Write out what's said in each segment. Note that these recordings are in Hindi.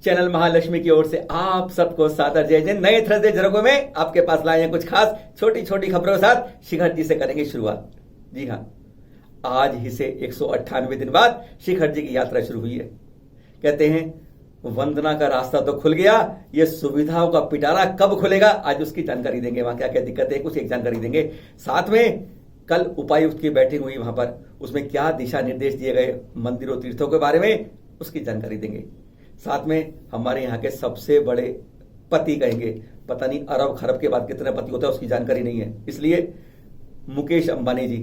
चैनल महालक्ष्मी की ओर से आप सबको सादर जय जय। नए थर्सडे झरोखों में आपके पास लाए हैं कुछ खास छोटी छोटी खबरों के साथ। शिखर जी से करेंगे शुरुआत। जी हाँ, आज ही से 198 दिन बाद शिखर जी की यात्रा शुरू हुई है। कहते हैं वंदना का रास्ता तो खुल गया, ये सुविधाओं का पिटारा कब खुलेगा, आज उसकी जानकारी देंगे। वहां क्या क्या दिक्कत है कुछ एक जानकारी देंगे। साथ में कल उपायुक्त की बैठक हुई, वहां पर उसमें क्या दिशा निर्देश दिए गए मंदिरों तीर्थों के बारे में, उसकी जानकारी देंगे। साथ में हमारे यहाँ के सबसे बड़े पति कहेंगे, पता नहीं अरब खरब के बाद कितने पति होता है उसकी जानकारी नहीं है, इसलिए मुकेश अंबानी जी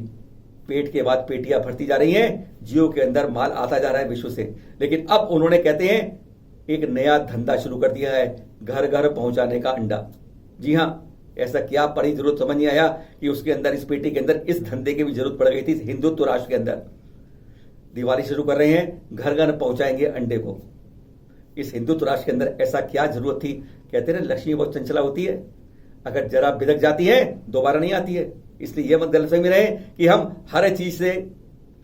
पेट के बाद पेटियां भरती जा रही हैं। जियो के अंदर माल आता जा रहा है विश्व से, लेकिन अब उन्होंने कहते हैं एक नया धंधा शुरू कर दिया है, घर घर पहुंचाने का अंडा। जी हां, ऐसा क्या पड़ी जरूरत समझ नहीं आया कि उसके अंदर इस पेटी के अंदर इस धंधे की भी जरूरत पड़ गई थी। हिंदुत्व राष्ट्र के अंदर दिवाली शुरू कर रहे हैं, घर घर पहुंचाएंगे अंडे को। इस हिंदुत्व राष्ट्र के अंदर ऐसा क्या जरूरत थी। कहते हैं लक्ष्मी बहुत चंचला होती है, अगर जरा बिदक जाती है दोबारा नहीं आती है। इसलिए यह मत गलतफहमी में रहे कि हम हर चीज से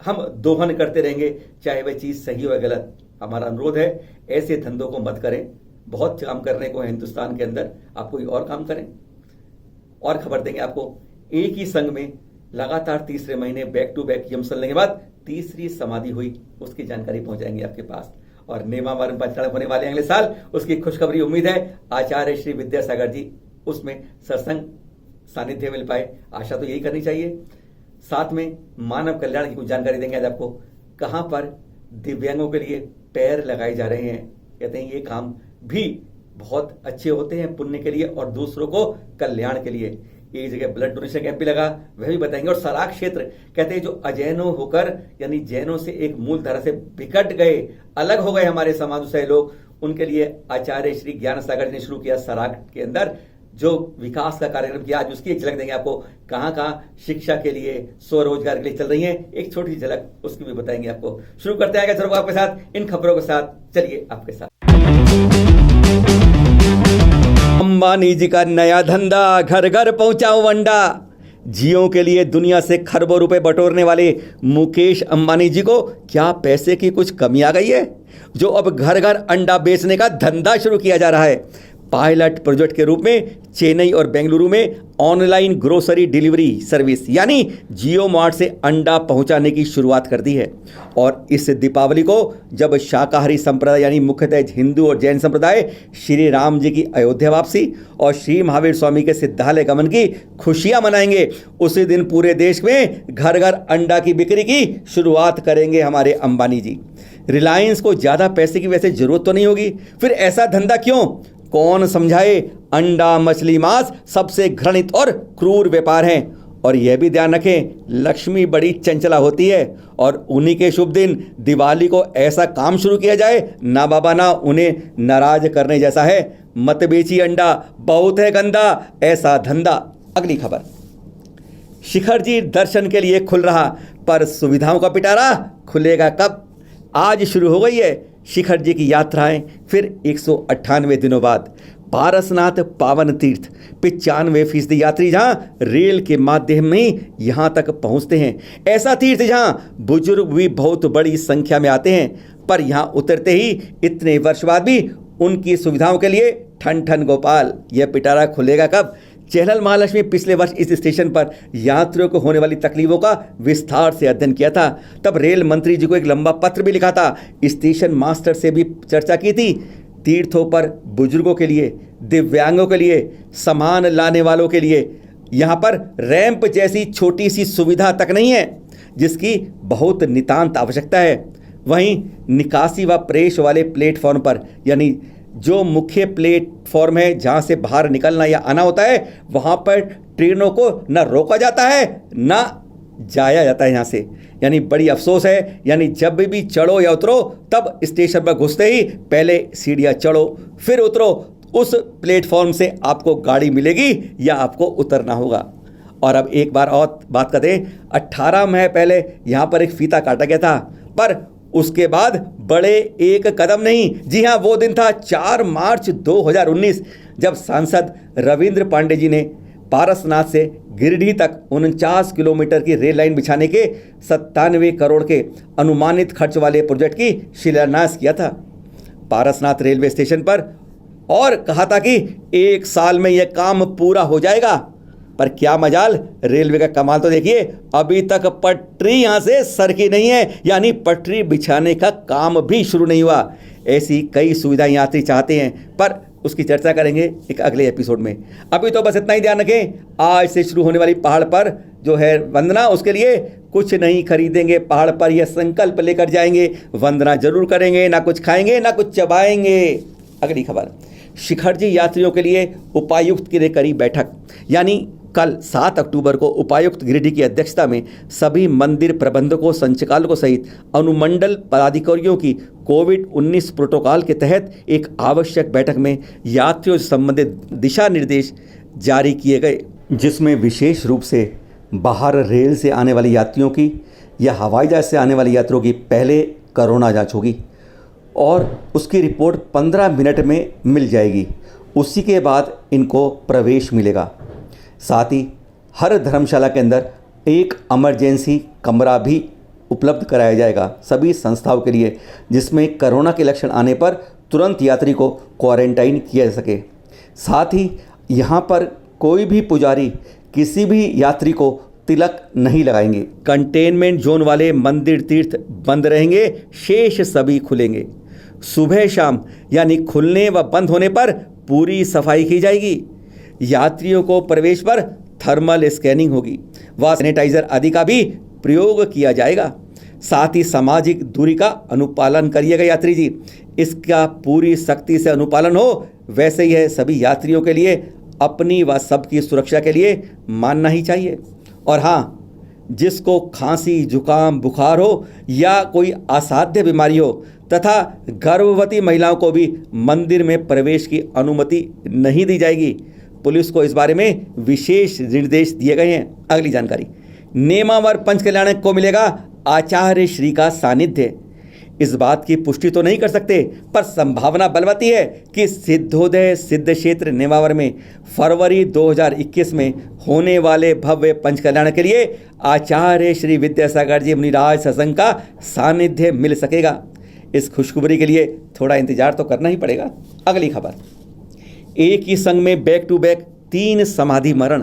हम दोहन करते रहेंगे, चाहे वह चीज सही हो या गलत। हमारा अनुरोध है ऐसे धंधों को मत करें। बहुत काम करने को है हिंदुस्तान के अंदर, आप कोई और काम करें। और खबर देंगे आपको, एक ही संघ में लगातार तीसरे महीने बैक टू बैक यम चलने के बाद तीसरी समाधि हुई, उसकी जानकारी पहुंचाएंगे आपके पास। और नेमावरण पंचायत होने वाले अगले साल, उसकी खुशखबरी उम्मीद है आचार्य श्री विद्यासागर जी उसमें सत्संग सानिध्य मिल पाए, आशा तो यही करनी चाहिए। साथ में मानव कल्याण की कुछ जानकारी देंगे आज आपको, कहां पर दिव्यांगों के लिए पैर लगाए जा रहे हैं। कहते हैं ये काम भी बहुत अच्छे होते हैं पुण्य के लिए और दूसरों को कल्याण के लिए। एक जगह ब्लड डोनेशन कैंप भी लगा, वह भी बताएंगे। और सराक क्षेत्र कहते हैं जो अजैनों होकर यानी जैनों से एक मूल धारा से बिकट गए, अलग हो गए हमारे समाज से लोग, उनके लिए आचार्य श्री ज्ञान सागर जी ने शुरू किया सराक के अंदर जो विकास का कार्यक्रम किया, आज उसकी एक झलक देंगे आपको। कहां कहां शिक्षा के लिए स्वरोजगार के लिए चल रही है, एक छोटी झलक उसकी भी बताएंगे आपको। शुरू करते हैं जरूर आपके साथ इन खबरों के साथ, चलिए आपके साथ। अंबानी जी का नया धंधा, घर घर पहुंचाओ अंडा। जियो के लिए दुनिया से खरबों रुपए बटोरने वाले मुकेश अंबानी जी को क्या पैसे की कुछ कमी आ गई है, जो अब घर घर अंडा बेचने का धंधा शुरू किया जा रहा है। पायलट प्रोजेक्ट के रूप में चेन्नई और बेंगलुरु में ऑनलाइन ग्रोसरी डिलीवरी सर्विस यानी जियो मार्ट से अंडा पहुंचाने की शुरुआत कर दी है। और इस दीपावली को जब शाकाहारी संप्रदाय यानी मुख्यतः हिंदू और जैन संप्रदाय श्री राम जी की अयोध्या वापसी और श्री महावीर स्वामी के सिद्धालय गमन की खुशियां मनाएंगे, उसी दिन पूरे देश में घर घर अंडा की बिक्री की शुरुआत करेंगे हमारे अंबानी जी। रिलायंस को ज्यादा पैसे की वैसे जरूरत तो नहीं होगी, फिर ऐसा धंधा क्यों, कौन समझाए। अंडा मछली मांस सबसे घृणित और क्रूर व्यापार हैं। और यह भी ध्यान रखें लक्ष्मी बड़ी चंचला होती है, और उन्हीं के शुभ दिन दिवाली को ऐसा काम शुरू किया जाए ना बाबा ना, उन्हें नाराज करने जैसा है। मत बेची अंडा, बहुत है गंदा ऐसा धंधा। अगली खबर, शिखर जी दर्शन के लिए खुल रहा, पर सुविधाओं का पिटारा खुलेगा कब। आज शुरू हो गई है शिखर जी की यात्राएं, फिर 198 दिनों बाद। पारसनाथ पावन तीर्थ 95% यात्री जहां रेल के माध्यम में यहां तक पहुंचते हैं। ऐसा तीर्थ जहां बुजुर्ग भी बहुत बड़ी संख्या में आते हैं, पर यहां उतरते ही इतने वर्ष बाद भी उनकी सुविधाओं के लिए ठन ठन गोपाल। यह पिटारा खुलेगा कब। चैनल महालक्ष्मी पिछले वर्ष इस स्टेशन पर यात्रियों को होने वाली तकलीफों का विस्तार से अध्ययन किया था। तब रेल मंत्री जी को एक लंबा पत्र भी लिखा था, स्टेशन मास्टर से भी चर्चा की थी। तीर्थों पर बुजुर्गों के लिए, दिव्यांगों के लिए, सामान लाने वालों के लिए यहाँ पर रैंप जैसी छोटी सी सुविधा तक नहीं है, जिसकी बहुत नितांत आवश्यकता है। वहीं निकासी व प्रवेश वाले प्लेटफॉर्म पर यानी जो मुख्य प्लेटफॉर्म है जहां से बाहर निकलना या आना होता है, वहां पर ट्रेनों को न रोका जाता है न जाया जाता है यहाँ से। यानी बड़ी अफसोस है, यानी जब भी चढ़ो या उतरो तब स्टेशन पर घुसते ही पहले सीढ़ियाँ चढ़ो फिर उतरो, उस प्लेटफॉर्म से आपको गाड़ी मिलेगी या आपको उतरना होगा। और अब एक बार और बात करते हैं, 18 माह पहले यहाँ पर एक फीता काटा गया था, पर उसके बाद बड़े एक कदम नहीं। जी हाँ, वो दिन था 4 मार्च 2019 जब सांसद रविंद्र पांडे जी ने पारसनाथ से गिरिडीह तक 49 किलोमीटर की रेल लाइन बिछाने के 97 करोड़ के अनुमानित खर्च वाले प्रोजेक्ट की शिलान्यास किया था। पारसनाथ रेलवे स्टेशन पर और कहा था कि 1 साल में यह काम पूरा हो जाएगा। पर क्या मजाल, रेलवे का कमाल तो देखिए, अभी तक पटरी यहां से सरकी नहीं है, यानी पटरी बिछाने का काम भी शुरू नहीं हुआ। ऐसी कई सुविधाएं यात्री चाहते हैं, पर उसकी चर्चा करेंगे एक अगले एपिसोड में। अभी तो बस इतना ही ध्यान रखें, आज से शुरू होने वाली पहाड़ पर जो है वंदना, उसके लिए कुछ नहीं खरीदेंगे, पहाड़ पर यह संकल्प लेकर जाएंगे, वंदना जरूर करेंगे, ना कुछ खाएंगे ना कुछ चबाएंगे। अगली खबर, शिखरजी यात्रियों के लिए उपायुक्त की करी बैठक। यानी कल 7 अक्टूबर को उपायुक्त गिरिडीह की अध्यक्षता में सभी मंदिर प्रबंधकों, संचालकों सहित अनुमंडल पदाधिकारियों की कोविड-19 प्रोटोकॉल के तहत एक आवश्यक बैठक में यात्रियों से संबंधित दिशा निर्देश जारी किए गए, जिसमें विशेष रूप से बाहर रेल से आने वाले यात्रियों की या हवाई जहाज से आने वाले यात्रियों की पहले कोरोना जांच होगी और उसकी रिपोर्ट 15 मिनट में मिल जाएगी। उसी के बाद इनको प्रवेश मिलेगा। साथ ही हर धर्मशाला के अंदर एक इमरजेंसी कमरा भी उपलब्ध कराया जाएगा सभी संस्थाओं के लिए, जिसमें कोरोना के लक्षण आने पर तुरंत यात्री को क्वारंटाइन किया जा सके। साथ ही यहाँ पर कोई भी पुजारी किसी भी यात्री को तिलक नहीं लगाएंगे। कंटेनमेंट जोन वाले मंदिर तीर्थ बंद रहेंगे, शेष सभी खुलेंगे। सुबह शाम यानी खुलने व बंद होने पर पूरी सफाई की जाएगी। यात्रियों को प्रवेश पर थर्मल स्कैनिंग होगी व सैनिटाइजर आदि का भी प्रयोग किया जाएगा। साथ ही सामाजिक दूरी का अनुपालन करिएगा यात्री जी, इसका पूरी सख्ती से अनुपालन हो। वैसे ही है सभी यात्रियों के लिए अपनी व सबकी सुरक्षा के लिए मानना ही चाहिए। और हाँ, जिसको खांसी, जुकाम, बुखार हो या कोई असाध्य बीमारी हो तथा गर्भवती महिलाओं को भी मंदिर में प्रवेश की अनुमति नहीं दी जाएगी। पुलिस को इस बारे में विशेष निर्देश दिए गए हैं। अगली जानकारी, नेमावर पंचकल्याण को मिलेगा आचार्य श्री का सानिध्य। इस बात की पुष्टि तो नहीं कर सकते, पर संभावना बलवती है कि सिद्धोदय सिद्ध क्षेत्र नेमावर में फरवरी 2021 में होने वाले भव्य पंचकल्याण के लिए आचार्य श्री विद्यासागर जी मुनिराज सत्संग का सानिध्य मिल सकेगा। इस खुशखबरी के लिए थोड़ा इंतजार तो करना ही पड़ेगा। अगली खबर, एक ही संघ में बैक टू बैक 3 समाधि मरण।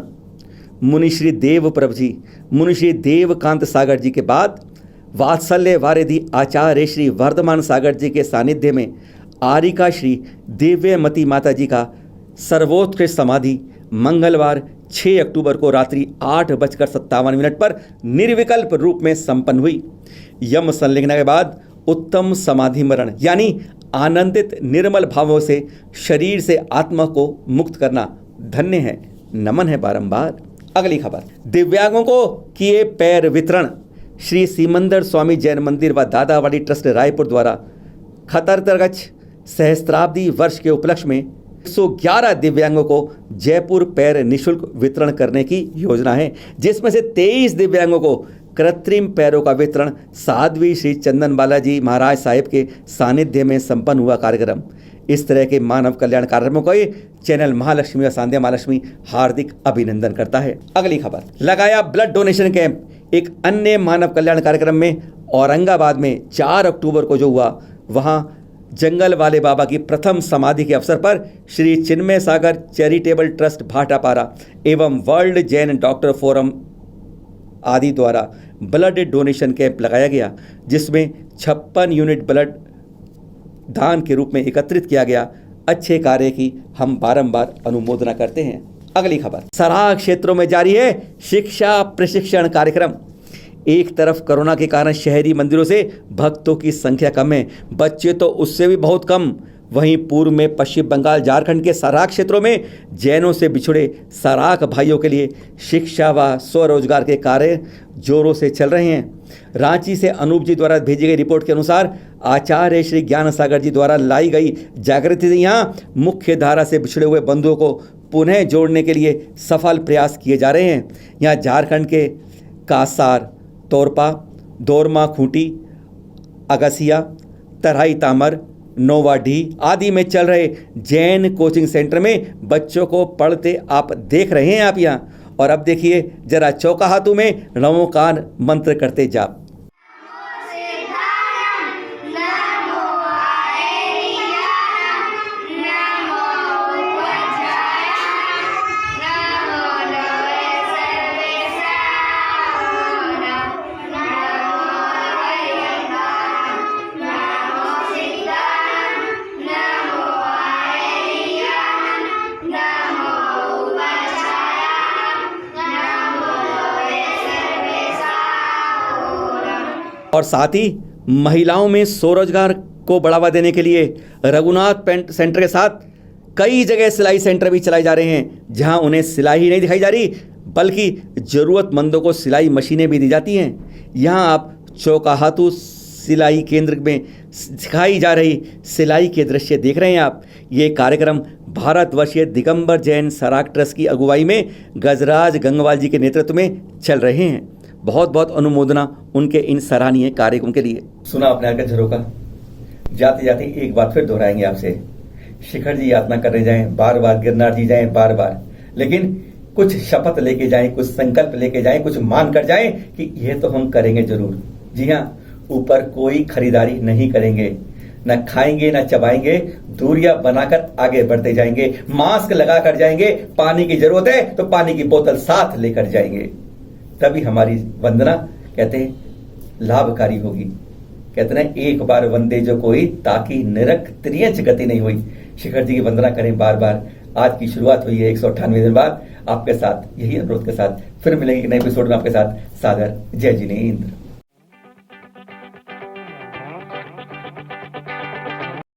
मुनिश्री देव प्रभ जी, मुनिश्री देवकांत सागर जी के बाद वात्सल्य वारिधि आचार्य श्री वर्धमान सागर जी के सानिध्य में आरिका श्री दिव्यमती माता जी का सर्वोत्कृष्ट समाधि मंगलवार 6 अक्टूबर को रात्रि 8:57 पर निर्विकल्प रूप में संपन्न हुई। यम संलिग्न के बाद उत्तम समाधि मरण यानी आनंदित निर्मल भावों से शरीर से आत्मा को मुक्त करना धन्य है, नमन है बारंबार। अगली खबर, दिव्यांगों को किए पैर वितरण। श्री सीमंदर स्वामी जैन मंदिर व दादावाड़ी ट्रस्ट रायपुर द्वारा खतरतरगछ सहस्त्राब्दी वर्ष के उपलक्ष्य में 111 दिव्यांगों को जयपुर पैर निःशुल्क वितरण करने की योजना है, जिसमें से 23 दिव्यांगों को कृत्रिम पैरों का वितरण साध्वी श्री चंदन बालाजी महाराज साहिब के सानिध्य में संपन्न हुआ कार्यक्रम। इस तरह के मानव कल्याण कार्यक्रमों को चैनल महालक्ष्मी व सांध्या महालक्ष्मी हार्दिक अभिनंदन करता है। अगली खबर, लगाया ब्लड डोनेशन कैंप। एक अन्य मानव कल्याण कार्यक्रम में औरंगाबाद में 4 अक्टूबर को जो हुआ, वहां जंगल वाले बाबा की प्रथम समाधि के अवसर पर श्री चिन्मय सागर चैरिटेबल ट्रस्ट भाटापारा एवं वर्ल्ड जैन डॉक्टर फोरम आदि द्वारा ब्लड डोनेशन कैंप लगाया गया, जिसमें 56 यूनिट ब्लड दान के रूप में एकत्रित किया गया। अच्छे कार्य की हम बारंबार अनुमोदना करते हैं। अगली खबर, सराह क्षेत्रों में जारी है शिक्षा प्रशिक्षण कार्यक्रम। एक तरफ कोरोना के कारण शहरी मंदिरों से भक्तों की संख्या कम है, बच्चे तो उससे भी बहुत कम। वहीं पूर्व में पश्चिम बंगाल, झारखंड के सराक क्षेत्रों में जैनों से बिछुड़े सराक भाइयों के लिए शिक्षा व स्वरोजगार के कार्य जोरों से चल रहे हैं। रांची से अनूप जी द्वारा भेजी गई रिपोर्ट के अनुसार आचार्य श्री ज्ञान सागर जी द्वारा लाई गई जागृति से यहाँ मुख्य धारा से बिछड़े हुए बंधुओं को पुनः जोड़ने के लिए सफल प्रयास किए जा रहे हैं। यहाँ झारखंड के कासार, तोरपा, दोरमा खूंटी, अगसिया, तराई तामर, नोवाडी आदि में चल रहे जैन कोचिंग सेंटर में बच्चों को पढ़ते आप देख रहे हैं आप यहाँ। और अब देखिए जरा चौकाहातू में नमोकान मंत्र करते जाप। और साथ ही महिलाओं में स्वरोजगार को बढ़ावा देने के लिए रघुनाथ पेंट सेंटर के साथ कई जगह सिलाई सेंटर भी चलाए जा रहे हैं, जहां उन्हें सिलाई ही नहीं दिखाई जा रही बल्कि ज़रूरतमंदों को सिलाई मशीनें भी दी जाती हैं। यहां आप चौकाहातू सिलाई केंद्र में सिखाई जा रही सिलाई के दृश्य देख रहे हैं आप। ये कार्यक्रम भारतवर्षीय दिगंबर जैन सराग ट्रस्ट की अगुवाई में गजराज गंगवाल जी के नेतृत्व में चल रहे हैं। बहुत बहुत अनुमोदना उनके इन सराहनीय कार्यक्रम के लिए। सुना आपने आकर झरोका, जाते जाते एक बात फिर दोहराएंगे आपसे। शिखर जी यात्रा करने जाएं बार बार, गिरनार जी जाएं बार बार, लेकिन कुछ शपथ लेके जाएं, कुछ संकल्प लेके जाएं, कुछ मान कर जाएं कि ये तो हम करेंगे जरूर। जी हाँ, ऊपर कोई खरीदारी नहीं करेंगे, न खाएंगे न चबाएंगे, दूरियां बनाकर आगे बढ़ते जाएंगे, मास्क लगा कर जाएंगे, पानी की जरूरत है तो पानी की बोतल साथ लेकर जाएंगे, तभी हमारी वंदना कहते हैं लाभकारी होगी। कहते हैं एक बार वंदे जो कोई ताकि निरख त्रियंच गति नहीं हुई। शिखर जी की वंदना करें बार बार। आज की शुरुआत हुई है 198 दिन बाद। आपके साथ यही अनुरोध के साथ फिर मिलेंगे नए एपिसोड में आपके साथ। सागर जय जिनेंद्र।